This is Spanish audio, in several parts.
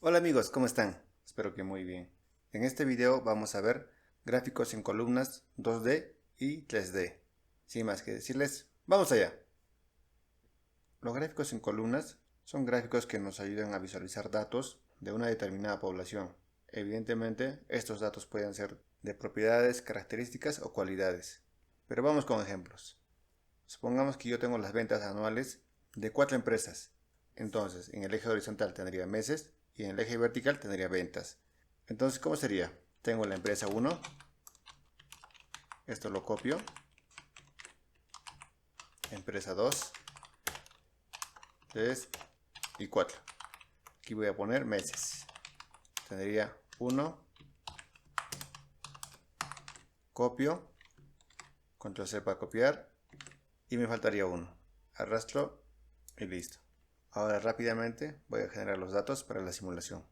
Hola amigos, ¿cómo están? Espero que muy bien. En este video vamos a ver gráficos en columnas 2D y 3D. Sin más que decirles, ¡vamos allá! Los gráficos en columnas son gráficos que nos ayudan a visualizar datos de una determinada población. Evidentemente, estos datos pueden ser de propiedades, características o cualidades. Pero vamos con ejemplos. Supongamos que yo tengo las ventas anuales de 4 empresas. Entonces, en el eje horizontal tendría meses y en el eje vertical tendría ventas. Entonces, ¿cómo sería? Tengo la empresa 1, esto lo copio, empresa 2, 3 y 4. Aquí voy a poner meses. Tendría 1, copio, control C para copiar y me faltaría 1. Arrastro y listo. Ahora rápidamente voy a generar los datos para la simulación.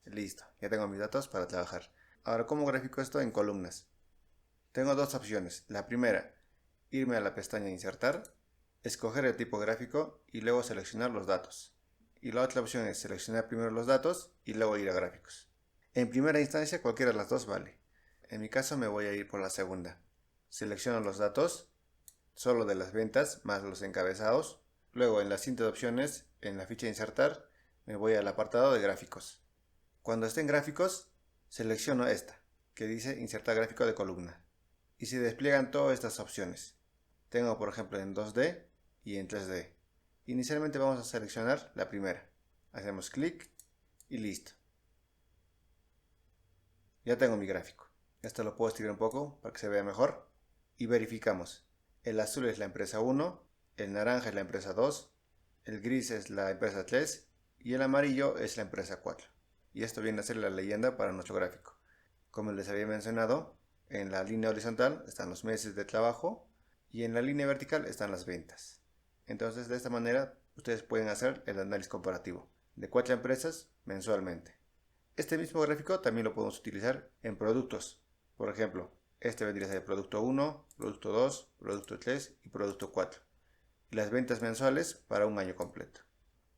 Listo, ya tengo mis datos para trabajar. Ahora, ¿cómo grafico esto en columnas? Tengo dos opciones. La primera, irme a la pestaña Insertar, escoger el tipo gráfico y luego seleccionar los datos. Y la otra opción es seleccionar primero los datos y luego ir a gráficos. En primera instancia, cualquiera de las dos vale. En mi caso me voy a ir por la segunda. Selecciono los datos, solo de las ventas más los encabezados. Luego en la cinta de opciones, en la ficha Insertar, me voy al apartado de gráficos. Cuando esté en gráficos, selecciono esta, que dice insertar gráfico de columna. Y se despliegan todas estas opciones. Tengo por ejemplo en 2D y en 3D. Inicialmente vamos a seleccionar la primera. Hacemos clic y listo. Ya tengo mi gráfico. Esto lo puedo estirar un poco para que se vea mejor. Y verificamos. El azul es la empresa 1, el naranja es la empresa 2, el gris es la empresa 3 y el amarillo es la empresa 4. Y esto viene a ser la leyenda para nuestro gráfico. Como les había mencionado, en la línea horizontal están los meses de trabajo y en la línea vertical están las ventas. Entonces, de esta manera, ustedes pueden hacer el análisis comparativo de 4 empresas mensualmente. Este mismo gráfico también lo podemos utilizar en productos. Por ejemplo, este vendría a ser el producto 1, producto 2, producto 3 y producto 4. Y las ventas mensuales para un año completo.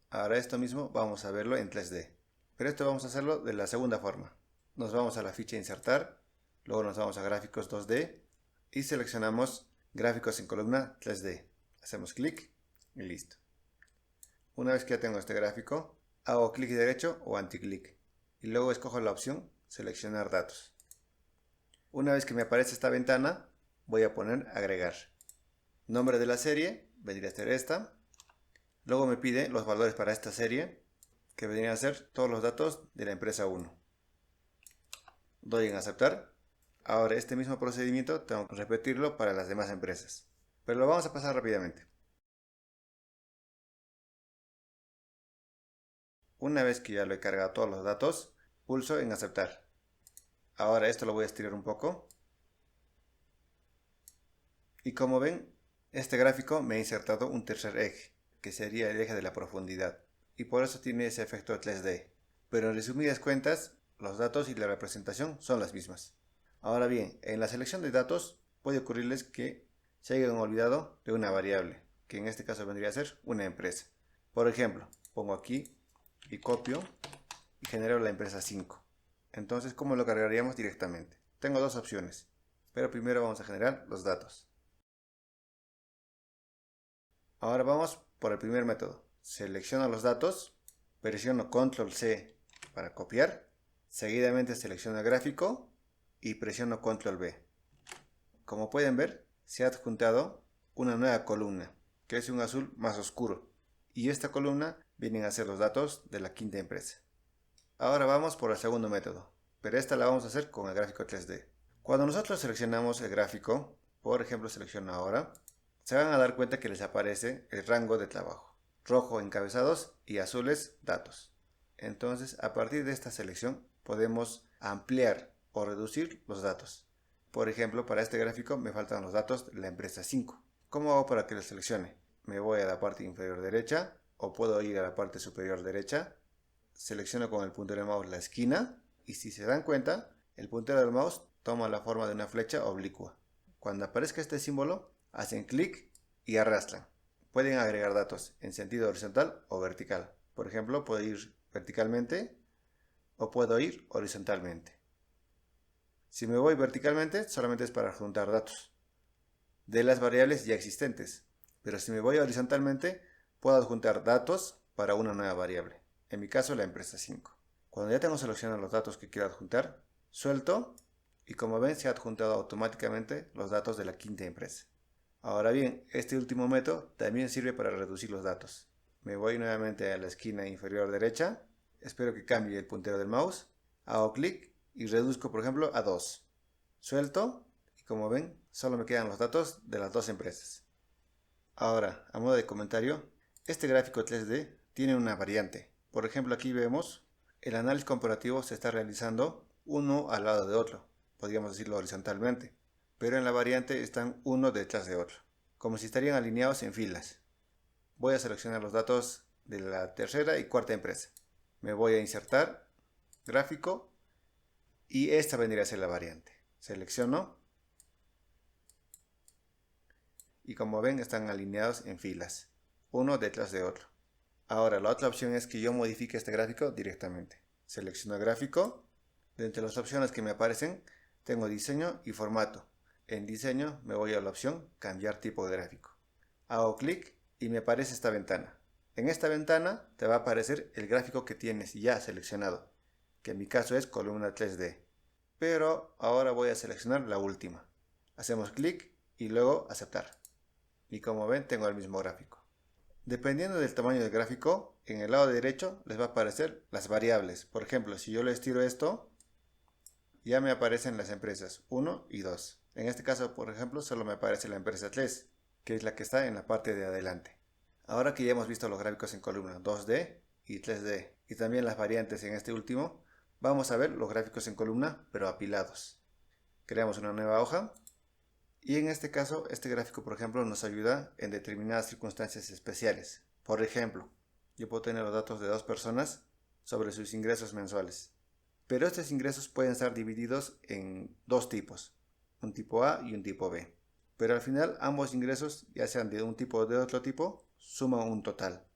Ahora esto mismo vamos a verlo en 3D. Pero esto vamos a hacerlo de la segunda forma. Nos vamos a la ficha Insertar, luego nos vamos a Gráficos 2D y seleccionamos Gráficos en columna 3D. Hacemos clic y listo. Una vez que ya tengo este gráfico, hago clic derecho o anticlic y luego escojo la opción Seleccionar datos. Una vez que me aparece esta ventana, voy a poner Agregar. Nombre de la serie vendría a ser esta. Luego me pide los valores para esta serie, que vendrían a ser todos los datos de la empresa 1. Doy en aceptar. Ahora este mismo procedimiento tengo que repetirlo para las demás empresas. Pero lo vamos a pasar rápidamente. Una vez que ya lo he cargado todos los datos, pulso en aceptar. Ahora esto lo voy a estirar un poco. Y como ven, este gráfico me ha insertado un tercer eje, que sería el eje de la profundidad. Y por eso tiene ese efecto 3D. Pero en resumidas cuentas, los datos y la representación son las mismas. Ahora bien, en la selección de datos puede ocurrirles que se hayan olvidado de una variable, que en este caso vendría a ser una empresa. Por ejemplo, pongo aquí y copio y genero la empresa 5. Entonces, ¿cómo lo cargaríamos directamente? Tengo dos opciones, pero primero vamos a generar los datos. Ahora vamos por el primer método. Selecciono los datos, presiono Control C para copiar, seguidamente selecciono el gráfico y presiono Control V. Como pueden ver, se ha adjuntado una nueva columna, que es un azul más oscuro, y esta columna vienen a ser los datos de la quinta empresa. Ahora vamos por el segundo método, pero esta la vamos a hacer con el gráfico 3D. Cuando nosotros seleccionamos el gráfico, por ejemplo selecciono ahora, se van a dar cuenta que les aparece el rango de trabajo. Rojo encabezados y azules datos. Entonces, a partir de esta selección podemos ampliar o reducir los datos. Por ejemplo, para este gráfico me faltan los datos de la empresa 5. ¿Cómo hago para que lo seleccione? Me voy a la parte inferior derecha o puedo ir a la parte superior derecha. Selecciono con el puntero del mouse la esquina y si se dan cuenta, el puntero del mouse toma la forma de una flecha oblicua. Cuando aparezca este símbolo, hacen clic y arrastran. pueden agregar datos en sentido horizontal o vertical. Por ejemplo, puedo ir verticalmente o puedo ir horizontalmente. Si me voy verticalmente, solamente es para juntar datos de las variables ya existentes. Pero si me voy horizontalmente, puedo adjuntar datos para una nueva variable. En mi caso, la empresa 5. Cuando ya tengo seleccionados los datos que quiero adjuntar, suelto y como ven se ha adjuntado automáticamente los datos de la quinta empresa. Ahora bien, este último método también sirve para reducir los datos. Me voy nuevamente a la esquina inferior derecha, espero que cambie el puntero del mouse, hago clic y reduzco por ejemplo a 2. Suelto y como ven solo me quedan los datos de las dos empresas. Ahora, a modo de comentario, este gráfico 3D tiene una variante. Por ejemplo, aquí vemos el análisis comparativo se está realizando uno al lado de otro, podríamos decirlo horizontalmente, pero en la variante están uno detrás de otro, como si estarían alineados en filas. Voy a seleccionar los datos de la tercera y cuarta empresa. Me voy a insertar, gráfico, y esta vendría a ser la variante. Selecciono y como ven están alineados en filas, uno detrás de otro. Ahora la otra opción es que yo modifique este gráfico directamente. Selecciono gráfico, de entre las opciones que me aparecen tengo diseño y formato. En diseño me voy a la opción cambiar tipo de gráfico. Hago clic y me aparece esta ventana. En esta ventana te va a aparecer el gráfico que tienes ya seleccionado, que en mi caso es columna 3D. Pero ahora voy a seleccionar la última. Hacemos clic y luego aceptar. Y como ven tengo el mismo gráfico. Dependiendo del tamaño del gráfico, en el lado derecho les va a aparecer las variables. Por ejemplo, si yo le estiro esto, ya me aparecen las empresas 1 y 2. En este caso, por ejemplo, solo me aparece la empresa 3, que es la que está en la parte de adelante. Ahora que ya hemos visto los gráficos en columna 2D y 3D, y también las variantes en este último, vamos a ver los gráficos en columna, pero apilados. Creamos una nueva hoja. Y en este caso, este gráfico, por ejemplo, nos ayuda en determinadas circunstancias especiales. Por ejemplo, yo puedo tener los datos de dos personas sobre sus ingresos mensuales. Pero estos ingresos pueden estar divididos en dos tipos, un tipo A y un tipo B. Pero al final ambos ingresos, ya sean de un tipo o de otro tipo, suman un total.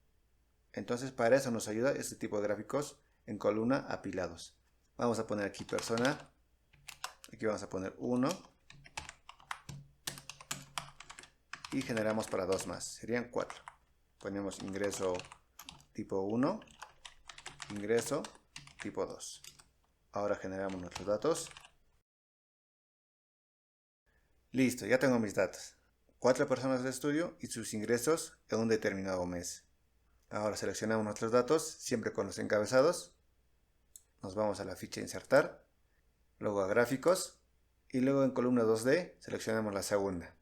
Entonces para eso nos ayuda este tipo de gráficos en columna apilados. Vamos a poner aquí persona, aquí vamos a poner 1. Y generamos para dos más, serían 4. Ponemos ingreso tipo 1, ingreso tipo 2. Ahora generamos nuestros datos. Listo, ya tengo mis datos. 4 personas de estudio y sus ingresos en un determinado mes. Ahora seleccionamos nuestros datos, siempre con los encabezados. Nos vamos a la ficha insertar, luego a gráficos y luego en columna 2D seleccionamos la segunda.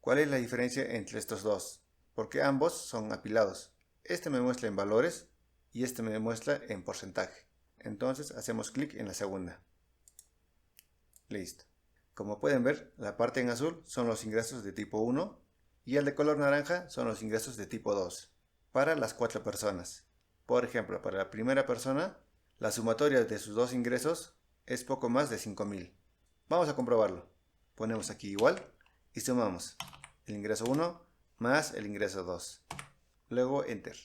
¿Cuál es la diferencia entre estos dos? Porque ambos son apilados. Este me muestra en valores y este me muestra en porcentaje. Entonces hacemos clic en la segunda. Listo. Como pueden ver, la parte en azul son los ingresos de tipo 1 y el de color naranja son los ingresos de tipo 2 para las 4 personas. Por ejemplo, para la primera persona, la sumatoria de sus dos ingresos es poco más de 5.000. Vamos a comprobarlo. Ponemos aquí igual y sumamos el ingreso 1 más el ingreso 2. Luego Enter.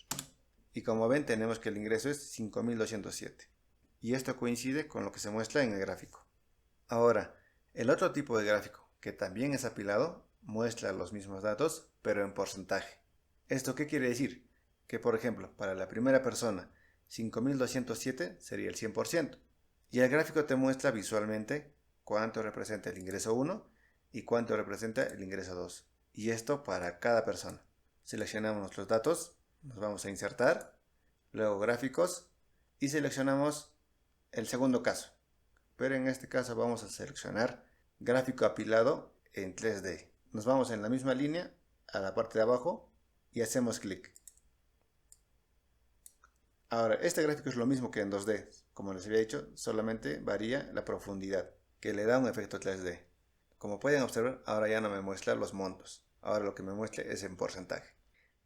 Y como ven tenemos que el ingreso es 5.207. Y esto coincide con lo que se muestra en el gráfico. Ahora, el otro tipo de gráfico, que también es apilado, muestra los mismos datos, pero en porcentaje. ¿Esto qué quiere decir? Que por ejemplo, para la primera persona, 5.207 sería el 100%. Y el gráfico te muestra visualmente cuánto representa el ingreso 1 y cuánto representa el ingreso 2. Y esto para cada persona. Seleccionamos nuestros datos, nos vamos a insertar, luego gráficos y seleccionamos el segundo caso. Pero en este caso vamos a seleccionar gráfico apilado en 3D. Nos vamos en la misma línea a la parte de abajo y hacemos clic. Ahora, este gráfico es lo mismo que en 2D. Como les había dicho, solamente varía la profundidad, que le da un efecto 3D. Como pueden observar, ahora ya no me muestra los montos. Ahora lo que me muestra es en porcentaje.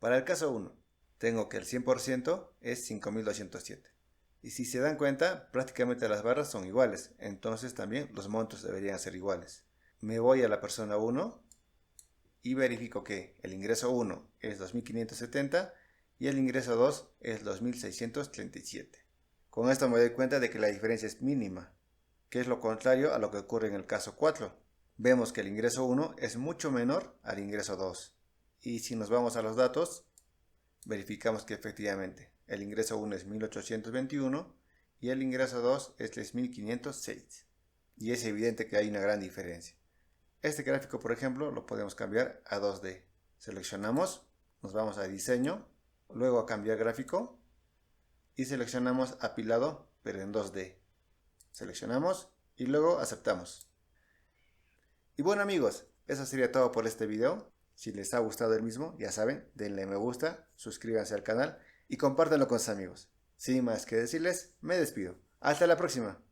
Para el caso 1, tengo que el 100% es 5.207. Y si se dan cuenta, prácticamente las barras son iguales. Entonces también los montos deberían ser iguales. Me voy a la persona 1 y verifico que el ingreso 1 es 2570 y el ingreso 2 es 2637. Con esto me doy cuenta de que la diferencia es mínima, que es lo contrario a lo que ocurre en el caso 4. Vemos que el ingreso 1 es mucho menor al ingreso 2. Y si nos vamos a los datos, verificamos que efectivamente el ingreso 1 es 1821 y el ingreso 2 es 3506. Y es evidente que hay una gran diferencia. Este gráfico, por ejemplo, lo podemos cambiar a 2D. Seleccionamos, nos vamos a diseño, luego a cambiar gráfico y seleccionamos apilado, pero en 2D. Seleccionamos y luego aceptamos. Y bueno amigos, eso sería todo por este video. Si les ha gustado el mismo, ya saben, denle me gusta, suscríbanse al canal y compártanlo con sus amigos. Sin más que decirles, me despido. Hasta la próxima.